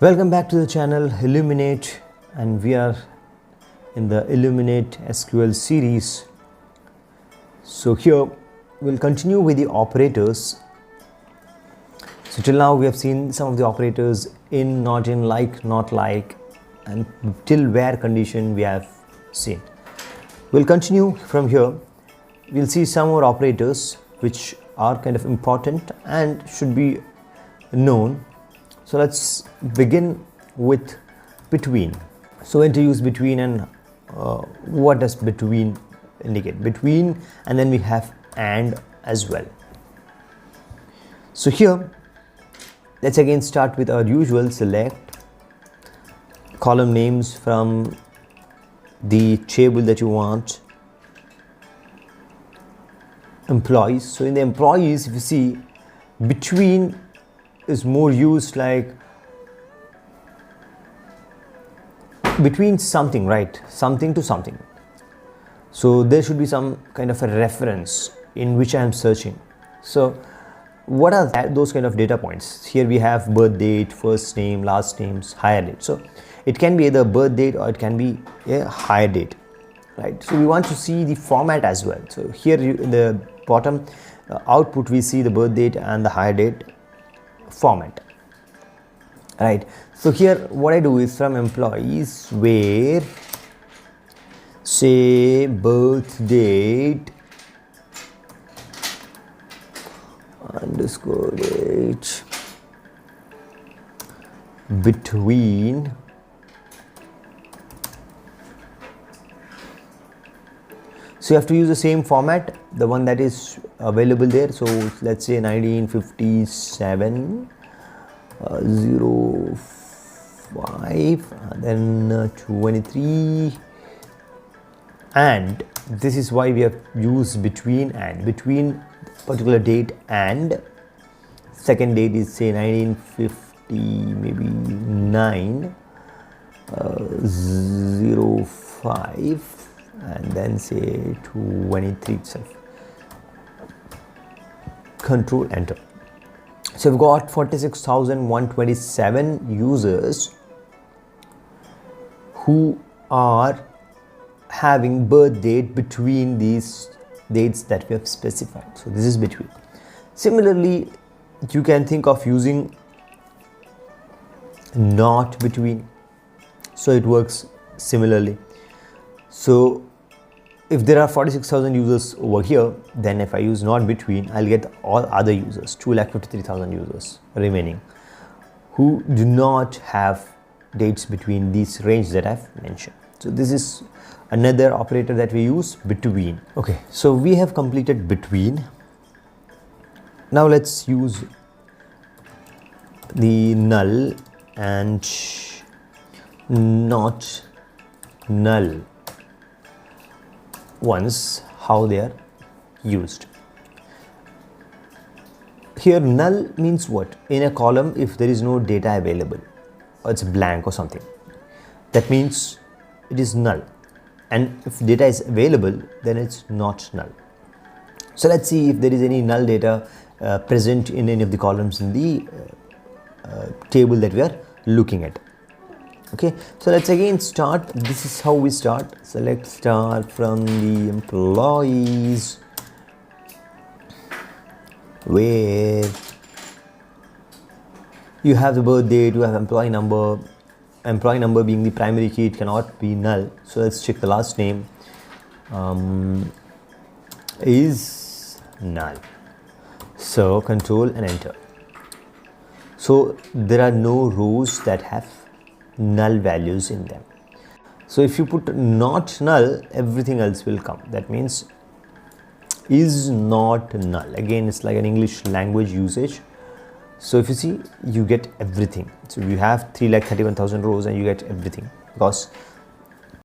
Welcome back to the channel Illuminate, and we are in the Illuminate SQL series. So here we'll continue with the operators. So till now we have seen some of the operators in, not in, like, not like, and till where condition we have seen. We'll continue from here. We'll see some more operators which are kind of important and should be known. So let's begin with between. So when to use between, and what does between indicate? Between, and then we have and as well. So here let's again start with our usual select column names from the table that you want. Employees. So in the employees, if you see, between is more used like between something, right? Something to something. So there should be some kind of a reference in which I am searching. So what are those kind of data points? Here we have birth date, first name, last names, hire date. So it can be either birth date or it can be a hire date, right? So we want to see the format as well. So here in the bottom output we see the birth date and the hire date format, right? So here what I do is from employees where say birth date underscore date between so you have to use the same format, the one that is available there. So let's say 1957 05 then 23, and this is why we have used between and between particular date and second date is say 1950 maybe 9 05 and then say 23 itself. Control enter. So we've got 46,127 users who are having birth date between these dates that we have specified. So this is between. Similarly, you can think of using not between. So it works similarly. So if there are 46,000 users over here, then if I use not between, I'll get all other users, 253,000 users remaining who do not have dates between these range that I've mentioned. So this is another operator that we use, between. Okay, so we have completed between. Now let's use the null and not null ones, how they are used. Here null means what? In a column, if there is no data available or it's blank or something, that means it is null, and if data is available, then it's not null. So let's see if there is any null data present in any of the columns in the table that we are looking at. Okay, so let's again start. This is how we start. Select start from the employees where you have the birth date, you have employee number being the primary key, it cannot be null. So let's check the last name is null. So control and enter. So there are no rows that have null values in them. So if you put not null, everything else will come. That means is not null. Again, it's like an English language usage. So if you see, you get everything. So you have 331,000 rows and you get everything because